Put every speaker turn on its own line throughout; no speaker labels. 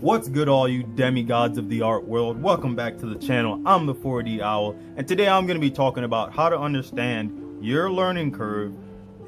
What's good, all you demigods of the art world? Welcome back to the channel. I'm the 4D Owl, and today I'm going to be talking about how to understand your learning curve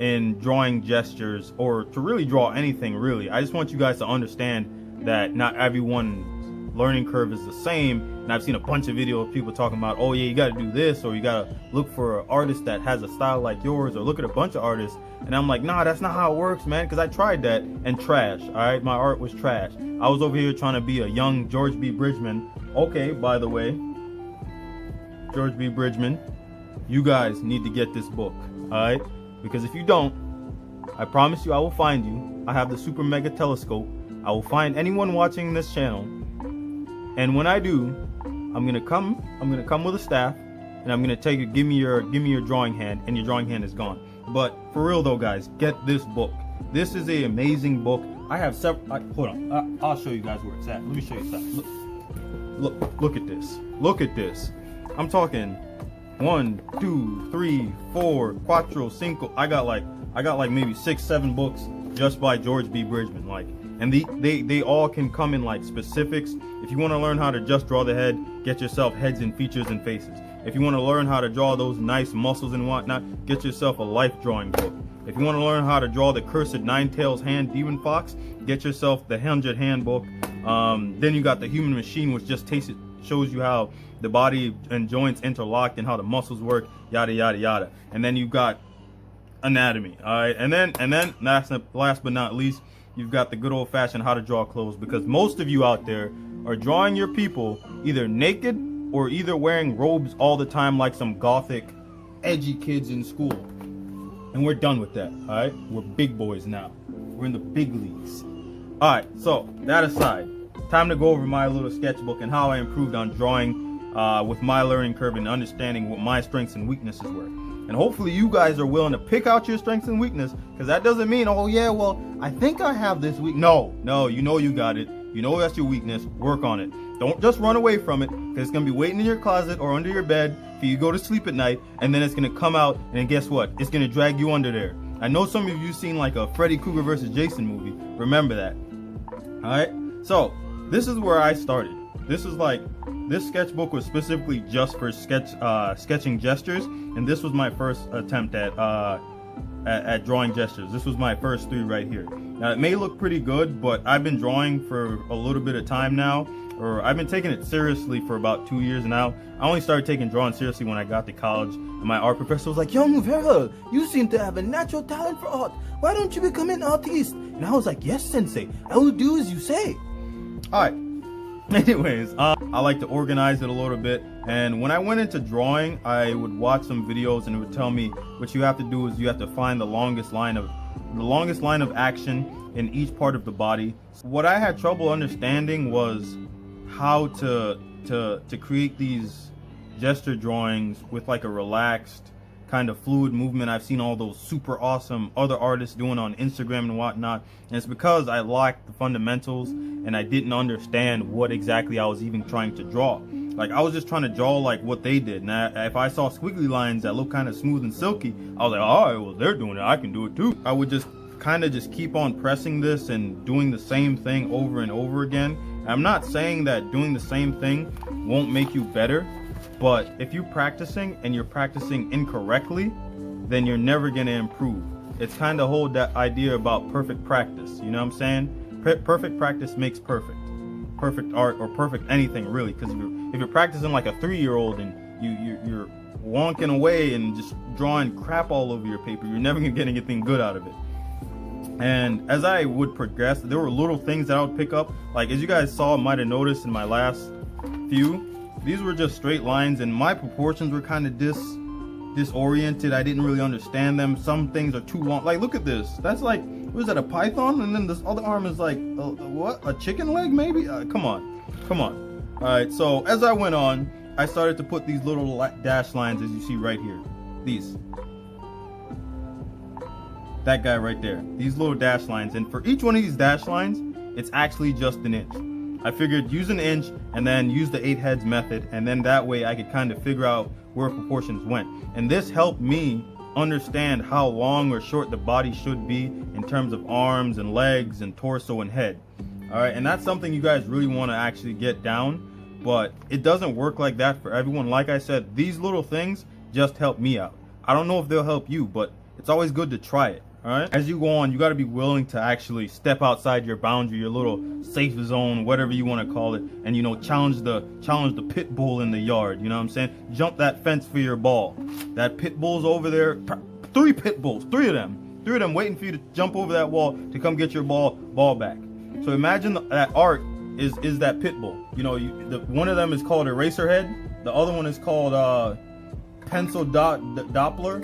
in drawing gestures, or to really draw anything really. I just want you guys to understand that not everyone's learning curve is the same, and I've seen a bunch of videos of people talking about, oh yeah, you got to do this, or you got to look for an artist that has a style like yours, or look at a bunch of artists. And I'm like, nah, that's not how it works, man, because I tried that and trash. All right, my art was trash. I was over here trying to be a young George B. Bridgman. Okay, by the way, George B. Bridgman, you guys need to get this book, all right? Because if you don't, I promise you I will find you. I have the super mega telescope. I will find anyone watching this channel, and when I do, I'm gonna come with a staff, and I'm gonna take you, give me your drawing hand, and your drawing hand is gone. But for real though, guys, get this book. This is an amazing book. I have several. Hold on, I'll show you guys where it's at. Let me show you something. Look at this. Look at this. I'm talking 1, 2, 3, 4, cuatro, cinco. I got like maybe 6, 7 books just by George B. Bridgman. Like, and they all can come in like specifics. If you want to learn how to just draw the head, get yourself heads and features and faces. If you want to learn how to draw those nice muscles and whatnot, get yourself a life drawing book. If you want to learn how to draw the cursed nine tails hand demon fox, get yourself the 100 handbook. Then you got the human machine, which just shows you how the body and joints interlocked and how the muscles work, yada yada yada. And then you've got anatomy, all right. And then last but not least, you've got the good old-fashioned how to draw clothes, because most of you out there are drawing your people either naked or either wearing robes all the time like some gothic, edgy kids in school. And we're done with that, all right? We're big boys now. We're in the big leagues. All right, so that aside, time to go over my little sketchbook and how I improved on drawing with my learning curve and understanding what my strengths and weaknesses were. And hopefully you guys are willing to pick out your strengths and weakness, because that doesn't mean, oh yeah, well, I think I have this weak. No, you know you got it. You know that's your weakness. Work on it. Don't just run away from it, because it's going to be waiting in your closet or under your bed for you to go to sleep at night, and then it's going to come out, and then guess what? It's going to drag you under there. I know some of you seen like a Freddy Krueger versus Jason movie. Remember that. Alright? So, this is where I started. This sketchbook was specifically just for sketching gestures, and this was my first attempt at drawing gestures. This was my first 3 right here. Now, it may look pretty good, but I've been drawing for a little bit of time now, or I've been taking it seriously for about 2 years now. I only started taking drawing seriously when I got to college, and my art professor was like, "Young Vera, you seem to have a natural talent for art. Why don't you become an artist?" And I was like, "Yes, sensei, I will do as you say." Alright. Anyways, I like to organize it a little bit, and when I went into drawing, I would watch some videos, and it would tell me what you have to do is you have to find the longest line of action in each part of the body. What I had trouble understanding was how to create these gesture drawings with like a relaxed kind of fluid movement. I've seen all those super awesome other artists doing on Instagram and whatnot, and it's because I lacked the fundamentals and I didn't understand what exactly I was even trying to draw. Like, I was just trying to draw like what they did, and if I saw squiggly lines that look kind of smooth and silky, I was like, all right, well, they're doing it, I can do it too. I would just kind of just keep on pressing this and doing the same thing over and over again. I'm not saying that doing the same thing won't make you better, but if you're practicing and you're practicing incorrectly, then you're never going to improve. It's kind of whole that idea about perfect practice, you know what I'm saying? Perfect practice makes perfect. Perfect art, or perfect anything really, because if you're practicing like a 3-year-old and you're wonking away and just drawing crap all over your paper, you're never going to get anything good out of it. And as I would progress, there were little things that I would pick up. Like, as you guys might have noticed in my last few, these were just straight lines, and my proportions were kind of disoriented. I didn't really understand them. Some things are too long. Like, look at this. That's like, what is that, a python? And then this other arm is like, what? A chicken leg, maybe? Come on. All right, so as I went on, I started to put these little dash lines, as you see right here. These. That guy right there. These little dash lines. And for each one of these dash lines, it's actually just an inch. I figured use an inch and then use the 8 heads method, and then that way I could kind of figure out where proportions went. And this helped me understand how long or short the body should be in terms of arms and legs and torso and head. All right, and that's something you guys really want to actually get down, but it doesn't work like that for everyone. Like I said, these little things just help me out. I don't know if they'll help you, but it's always good to try it. All right, as you go on, you got to be willing to actually step outside your boundary, your little safe zone, whatever you want to call it, and, you know, challenge the pit bull in the yard. You know what I'm saying? Jump that fence for your ball. That pit bull's over there. 3 pit bulls, 3 of them waiting for you to jump over that wall to come get your ball back. So imagine that art is that pit bull. You know, one of them is called Eraserhead, the other one is called Pencil Doppler,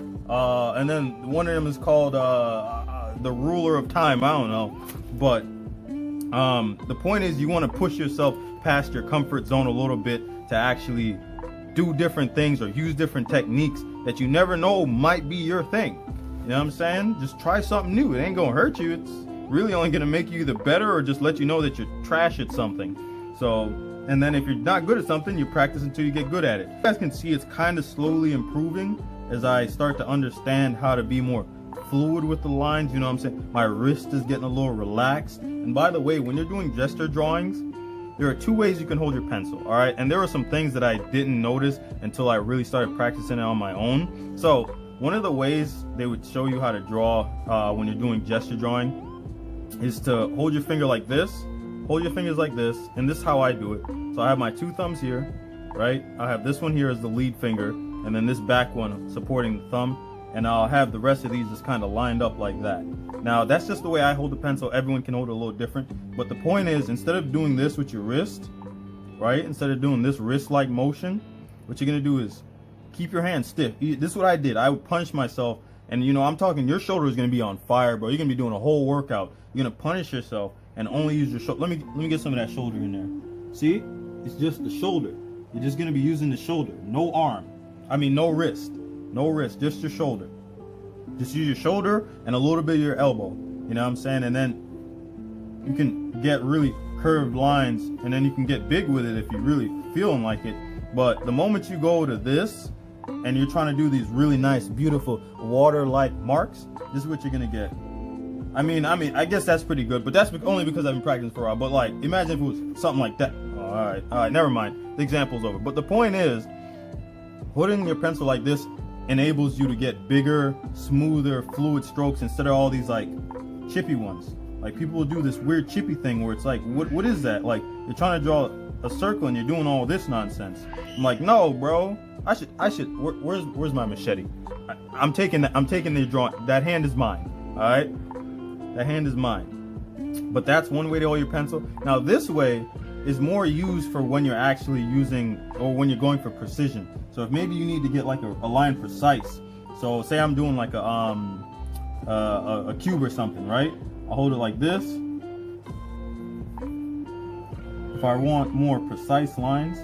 and then one of them is called the Ruler of Time. I don't know, but the point is, you want to push yourself past your comfort zone a little bit to actually do different things or use different techniques that you never know might be your thing. You know what I'm saying? Just try something new. It ain't gonna hurt you. It's really only gonna make you either better or just let you know that you're trash at something. So, and then if you're not good at something, you practice until you get good at it. You guys can see it's kind of slowly improving as I start to understand how to be more fluid with the lines. You know what I'm saying? My wrist is getting a little relaxed. And by the way, when you're doing gesture drawings, there are 2 ways you can hold your pencil. All right, and there were some things that I didn't notice until I really started practicing it on my own. So one of the ways they would show you how to draw when you're doing gesture drawing is to hold your finger like this. Hold your fingers like this, and this is how I do it. So I have my 2 thumbs here, right? I have this one here as the lead finger, and then this back one supporting the thumb, and I'll have the rest of these just kind of lined up like that. Now that's just the way I hold the pencil. Everyone can hold it a little different, but the point is, instead of doing this with your wrist, right? Instead of doing this wrist-like motion, what you're gonna do is keep your hand stiff. This is what I did. I would punish myself, and you know, I'm talking, your shoulder is gonna be on fire, bro. You're gonna be doing a whole workout. You're gonna punish yourself and only use your shoulder. Let me get some of that shoulder in there. See? It's just the shoulder. You're just gonna be using the shoulder. No arm. I mean, no wrist. No wrist, just your shoulder. Just use your shoulder and a little bit of your elbow. You know what I'm saying? And then you can get really curved lines, and then you can get big with it if you really feeling like it. But the moment you go to this and you're trying to do these really nice, beautiful water-like marks, this is what you're gonna get. I mean, I guess that's pretty good, but that's only because I've been practicing for a while. But like, imagine if it was something like that. All right, never mind. The example's over. But the point is, holding your pencil like this enables you to get bigger, smoother, fluid strokes instead of all these like chippy ones. Like, people will do this weird chippy thing where it's like, what is that? Like, you're trying to draw a circle and you're doing all this nonsense. I'm like, no, bro. I should. Where's my machete? I'm taking the drawing. That hand is mine. All right. That hand is mine. But that's one way to hold your pencil. Now this way is more used for when you're actually using, or when you're going for precision. So if maybe you need to get like a line precise. So say I'm doing like a cube or something, right? I'll hold it like this. If I want more precise lines,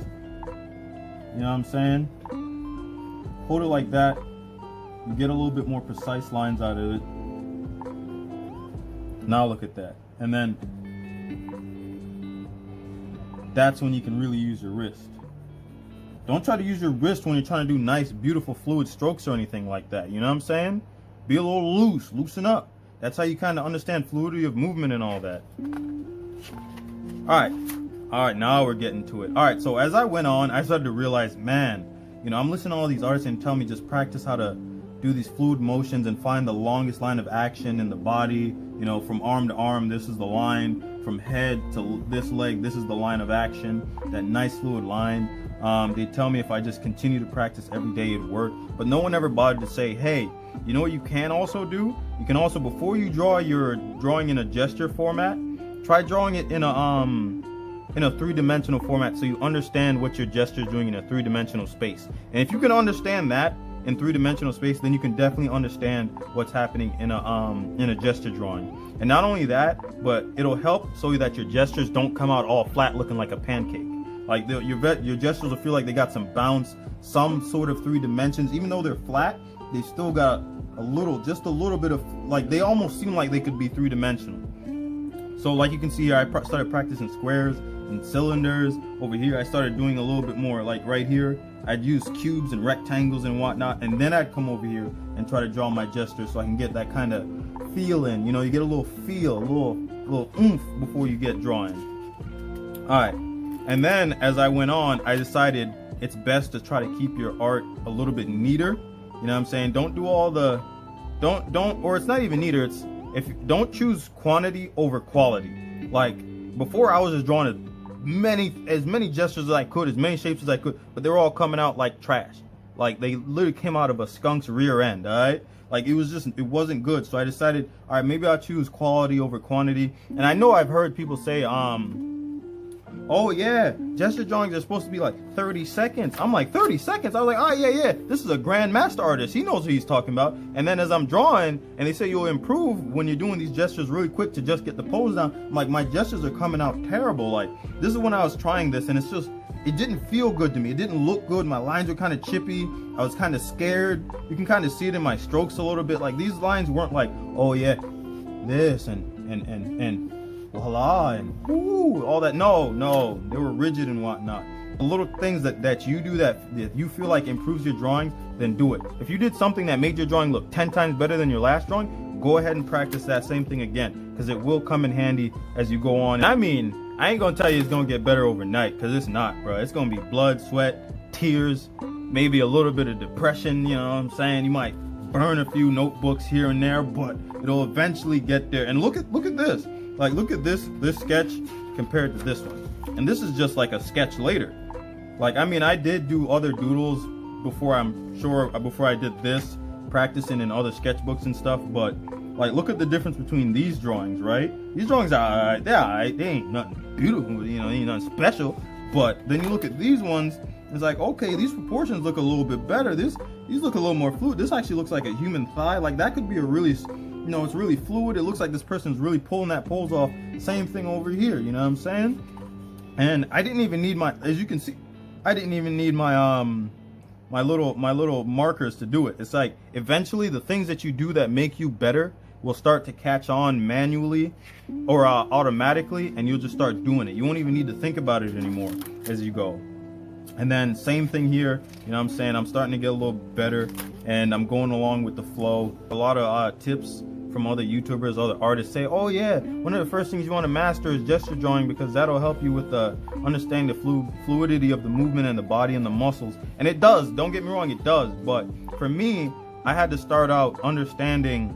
you know what I'm saying? Hold it like that. You get a little bit more precise lines out of it. Now look at that. And then that's when you can really use your wrist. Don't try to use your wrist when you're trying to do nice, beautiful, fluid strokes or anything like that. You know what I'm saying? Be a little loose, loosen up. That's how you kind of understand fluidity of movement and all that. All right, now we're getting to it. All right, so as I went on, I started to realize, man, you know, I'm listening to all these artists and tell me just practice how to do these fluid motions and find the longest line of action in the body. You know, from arm to arm, this is the line. From head to this leg, this is the line of action. That nice fluid line. They tell me if I just continue to practice every day, it'd work. But no one ever bothered to say, hey, you know what you can also do? You can also, before you draw your drawing in a gesture format, try drawing it in a three-dimensional format so you understand what your gesture is doing in a three-dimensional space. And if you can understand that in three-dimensional space, then you can definitely understand what's happening in a gesture drawing. And not only that, but it'll help so that your gestures don't come out all flat looking like a pancake. Like your gestures will feel like they got some bounce, some sort of three dimensions. Even though they're flat, they still got just a little bit of, like, they almost seem like they could be three-dimensional. So like you can see here, I started practicing squares and cylinders. Over here I started doing a little bit more, like right here I'd use cubes and rectangles and whatnot, and then I'd come over here and try to draw my gestures so I can get that kind of feel in. You know, you get a little feel, a little little oomph before you get drawing. All right, and then as I went on, I decided it's best to try to keep your art a little bit neater. You know what I'm saying? Don't do all the, or it's not even neater. It's don't choose quantity over quality. Like before, I was just drawing as many gestures as I could, as many shapes as I could, but they were all coming out like trash. Like they literally came out of a skunk's rear end. All right. Like it wasn't good. So I decided, all right, maybe I'll choose quality over quantity. And I know I've heard people say, oh yeah, gesture drawings are supposed to be like 30 seconds. I'm like, 30 seconds? I was like, oh yeah, this is a grandmaster artist. He knows what he's talking about. And then as I'm drawing, and they say you'll improve when you're doing these gestures really quick to just get the pose down, I'm like, my gestures are coming out terrible. Like this is when I was trying this, and it's just, it didn't feel good to me. It didn't look good. My lines were kind of chippy. I was kind of scared. You can kind of see it in my strokes a little bit. Like these lines weren't like, oh yeah, this and voila and ooh, all that. No, they were rigid and whatnot. The little things that you do that you feel like improves your drawing, then do it. If you did something that made your drawing look 10 times better than your last drawing, go ahead and practice that same thing again, because it will come in handy as you go on. And I mean, I ain't gonna tell you it's gonna get better overnight, because it's not, bro. It's gonna be blood, sweat, tears, maybe a little bit of depression, you know what I'm saying? You might burn a few notebooks here and there, but it'll eventually get there. And look at this. Like, look at this sketch compared to this one. And this is just like a sketch later. Like, I mean, I did do other doodles before, before I did this, practicing in other sketchbooks and stuff, but like, look at the difference between these drawings, right? These drawings are alright, they're alright, they ain't nothing beautiful, you know, ain't nothing special. But then you look at these ones, it's like, okay, these proportions look a little bit better. These look a little more fluid. This actually looks like a human thigh. Like that could be a really, you know, it's really fluid. It looks like this person's really pulling that pose off. Same thing over here, you know what I'm saying? And I didn't even need my, as you can see, I didn't even need my my little markers to do it. It's like eventually the things that you do that make you better will start to catch on manually or automatically, and you'll just start doing it. You won't even need to think about it anymore as you go. And then same thing here, you know what I'm saying? I'm starting to get a little better, and I'm going along with the flow. A lot of tips from other YouTubers, other artists say, oh yeah, one of the first things you want to master is gesture drawing, because that'll help you with understanding the fluidity of the movement and the body and the muscles. And it does, don't get me wrong, it does. But for me, I had to start out understanding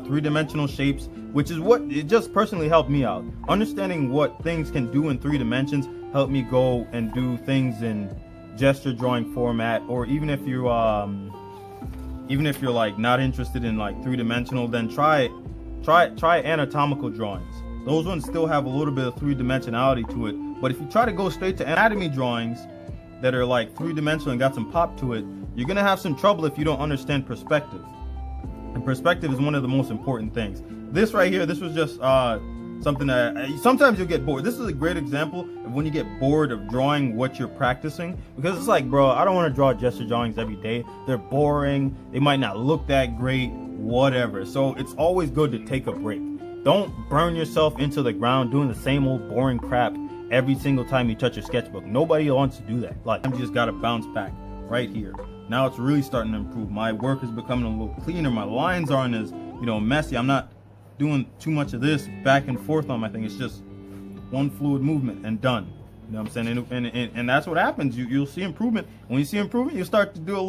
three-dimensional shapes, which is what it just personally helped me out. Understanding what things can do in 3 dimensions helped me go and do things in gesture drawing format. Or even if you're like not interested in like 3-dimensional, then try anatomical drawings. Those ones still have a little bit of 3-dimensionality to it. But if you try to go straight to anatomy drawings that are like 3-dimensional and got some pop to it, you're gonna have some trouble if you don't understand perspective. And perspective is one of the most important things. This right here, this was just something that sometimes you'll get bored. This is a great example of when you get bored of drawing what you're practicing, because it's like, bro, I don't want to draw gesture drawings every day. They're boring. They might not look that great, whatever. So it's always good to take a break. Don't burn yourself into the ground doing the same old boring crap every single time you touch your sketchbook. Nobody wants to do that. Like, you just got to bounce back right here. Now it's really starting to improve. My work is becoming a little cleaner. My lines aren't as, you know, messy. I'm not doing too much of this back and forth on my thing. It's just one fluid movement and done. You know what I'm saying? And that's what happens. You'll see improvement. When you see improvement, you start to do your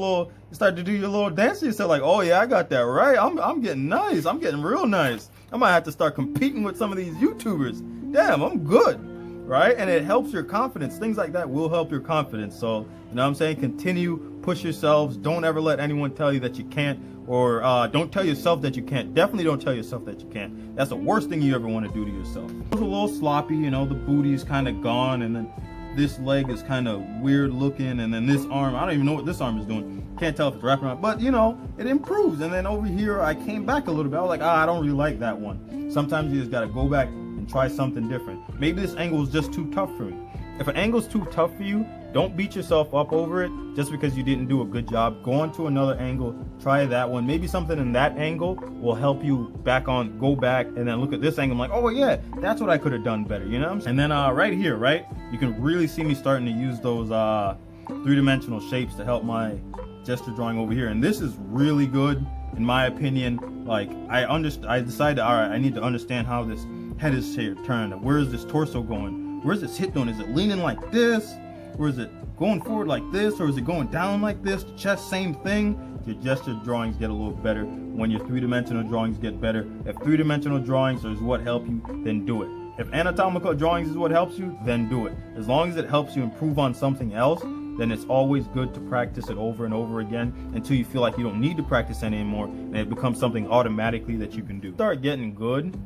little dance to yourself, like, oh yeah, I got that right. I'm getting nice. I'm getting real nice. I might have to start competing with some of these YouTubers. Damn, I'm good. Right? And it helps your confidence. Things like that will help your confidence. So, you know what I'm saying? Continue, push yourselves. Don't ever let anyone tell you that you can't, or don't tell yourself that you can't. Definitely don't tell yourself that you can't. That's the worst thing you ever want to do to yourself. It was a little sloppy, you know, the booty's kind of gone, and then this leg is kind of weird looking, and then this arm, I don't even know what this arm is doing. Can't tell if it's wrapping around, but you know, it improves. And then over here, I came back a little bit. I was like, I don't really like that one. Sometimes you just got to go back and try something different. Maybe this angle is just too tough for me. If an angle's too tough for you, don't beat yourself up over it just because you didn't do a good job. Go on to another angle, try that one. Maybe something in that angle will help you go back and then look at this angle. I'm like, oh yeah, that's what I could have done better, you know? And then right here, right, you can really see me starting to use those 3-dimensional shapes to help my gesture drawing over here. And this is really good in my opinion. Like, I decided, all right, I need to understand how this head is turned? Where is this torso going? Where's this hip doing? Is it leaning like this? Or is it going forward like this? Or is it going down like this? The chest, same thing. Your gesture drawings get a little better when your three-dimensional drawings get better. If three-dimensional drawings is what help you, then do it. If anatomical drawings is what helps you, then do it. As long as it helps you improve on something else, then it's always good to practice it over and over again until you feel like you don't need to practice anymore and it becomes something automatically that you can do. Start getting good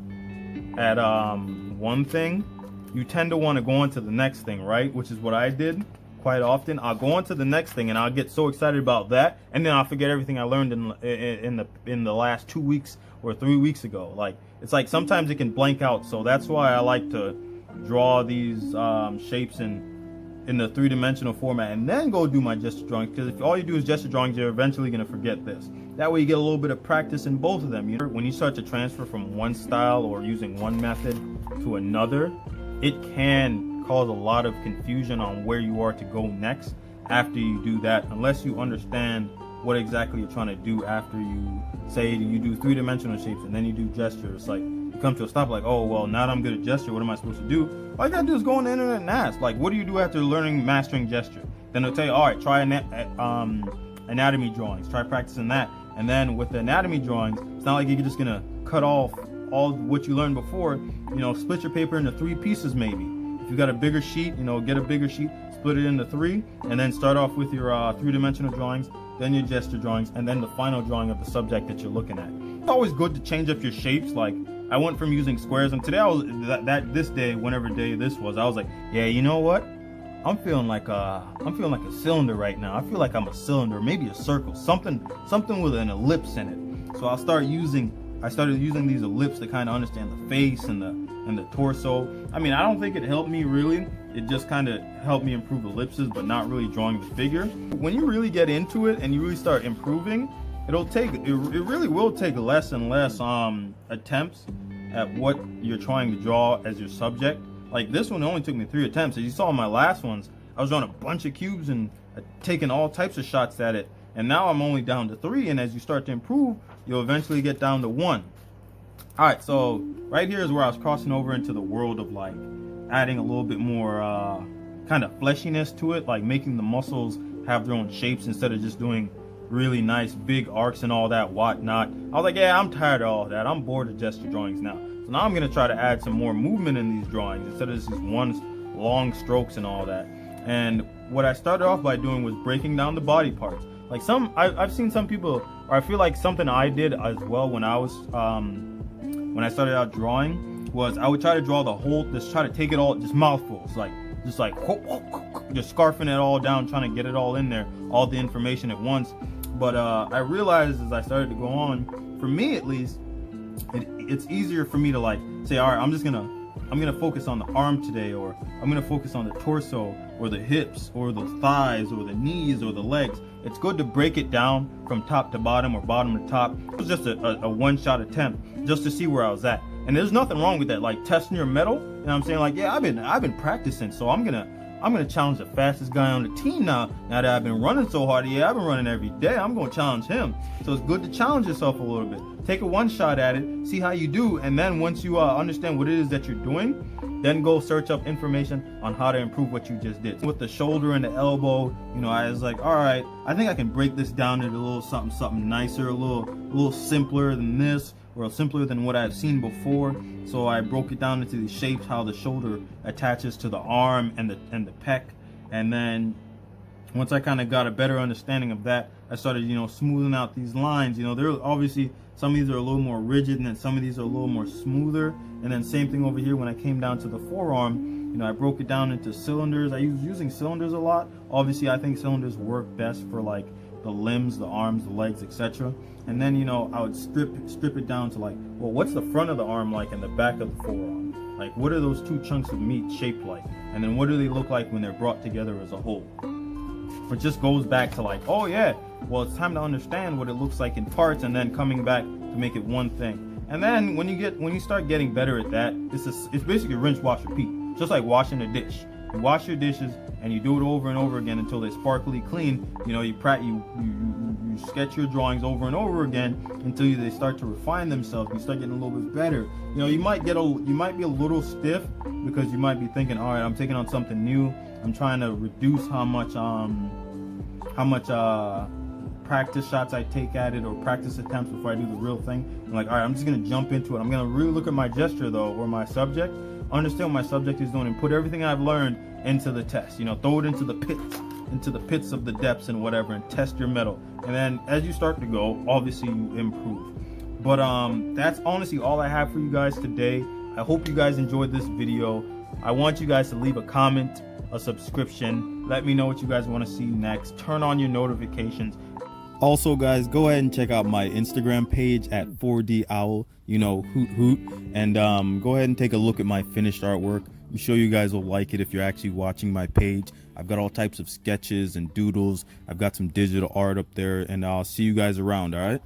at one thing, you tend to want to go on to the next thing, right? Which is what I did quite often. I'll go on to the next thing and I'll get so excited about that, and then I'll forget everything I learned in the last 2 weeks or 3 weeks ago. Like, it's like sometimes it can blank out, so that's why I like to draw these shapes in the three-dimensional format and then go do my gesture drawings, because if all you do is gesture drawings, you're eventually going to forget this. That way you get a little bit of practice in both of them. You know, when you start to transfer from one style or using one method to another, it can cause a lot of confusion on where you are to go next after you do that, unless you understand what exactly you're trying to do after you say you do three-dimensional shapes and then you do gesture. It's like you come to a stop like, oh well, now that I'm good at gesture, what am I supposed to do? All you gotta do is go on the internet and ask, like, what do you do after mastering gesture? Then they'll tell you, all right, try anatomy drawings, try practicing that. And then with the anatomy drawings, it's not like you're just gonna cut off all what you learned before. You know, split your paper into 3 pieces maybe. If you got a bigger sheet, you know, get a bigger sheet, split it into 3, and then start off with your three-dimensional drawings, then your gesture drawings, and then the final drawing of the subject that you're looking at. It's always good to change up your shapes. Like, I went from using squares, and today I was this day, whenever day this was, I was like, yeah, you know what? I'm feeling like a cylinder right now. I feel like I'm a cylinder, maybe a circle, something with an ellipse in it. So I started using these ellipses to kind of understand the face and the torso. I mean, I don't think it helped me really. It just kind of helped me improve ellipses, but not really drawing the figure. When you really get into it and you really start improving, it really will take less and less attempts at what you're trying to draw as your subject. Like, this one only took me 3 attempts. As you saw in my last ones, I was drawing a bunch of cubes and taking all types of shots at it. And now I'm only down to 3, and as you start to improve, you'll eventually get down to 1. All right, so right here is where I was crossing over into the world of like adding a little bit more kind of fleshiness to it, like making the muscles have their own shapes instead of just doing really nice big arcs and all that whatnot. I was like, yeah, I'm tired of all that. I'm bored of gesture drawings now. So now I'm gonna try to add some more movement in these drawings instead of just these one long strokes and all that. And what I started off by doing was breaking down the body parts. Like I've seen some people, or I feel like something I did as well when I was when I started out drawing was I would try to draw the whole, just try to take it all, just mouthfuls, just scarfing it all down, trying to get it all in there, all the information at once. But I realized as I started to go on, for me at least, it's easier for me to like say, all right, I'm gonna focus on the arm today, or I'm gonna focus on the torso, or the hips, or the thighs, or the knees, or the legs. It's good to break it down from top to bottom or bottom to top. It was just a one-shot attempt just to see where I was at. And there's nothing wrong with that, like testing your mettle. You know what I'm saying? Like, yeah, I've been practicing, so I'm gonna challenge the fastest guy on the team now. Now that I've been running so hard, yeah, I've been running every day. I'm gonna challenge him. So it's good to challenge yourself a little bit. Take a one shot at it, see how you do, and then once you understand what it is that you're doing, then go search up information on how to improve what you just did. With the shoulder and the elbow, you know, I was like, all right, I think I can break this down into a little something nicer, a little simpler than this, or simpler than what I've seen before. So I broke it down into these shapes, how the shoulder attaches to the arm and the pec. And then once I kind of got a better understanding of that, I started, you know, smoothing out these lines. You know, there obviously some of these are a little more rigid, and then some of these are a little more smoother. And then same thing over here when I came down to the forearm, you know, I broke it down into cylinders. I was using cylinders a lot. Obviously, I think cylinders work best for like the limbs, the arms, the legs, etc. And then, you know, I would strip it down to like, well, what's the front of the arm like and the back of the forearm? Like, what are those 2 chunks of meat shaped like? And then what do they look like when they're brought together as a whole? It just goes back to like, oh yeah, well, it's time to understand what it looks like in parts, and then coming back to make it one thing. And then when you start getting better at that, it's basically rinse, wash, repeat. Just like washing a dish. You wash your dishes and you do it over and over again until they're sparkly clean. You know, you you sketch your drawings over and over again until they start to refine themselves. You start getting a little bit better. You know, you might be a little stiff because you might be thinking, all right, I'm taking on something new. I'm trying to reduce how much practice shots I take at it, or practice attempts before I do the real thing. I'm like, all right, I'm just gonna jump into it. I'm gonna really look at my gesture though, or my subject, understand what my subject is doing, and put everything I've learned into the test. You know, throw it into the pits of the depths and whatever, and test your metal. And then as you start to go, obviously you improve. But that's honestly all I have for you guys today. I hope you guys enjoyed this video. I want you guys to leave a comment, a subscription. Let me know what you guys want to see next. Turn on your notifications. Also, guys, go ahead and check out my Instagram page at 4D Owl, you know, hoot hoot, and go ahead and take a look at my finished artwork. I'm sure you guys will like it if you're actually watching my page. I've got all types of sketches and doodles. I've got some digital art up there, and I'll see you guys around, all right?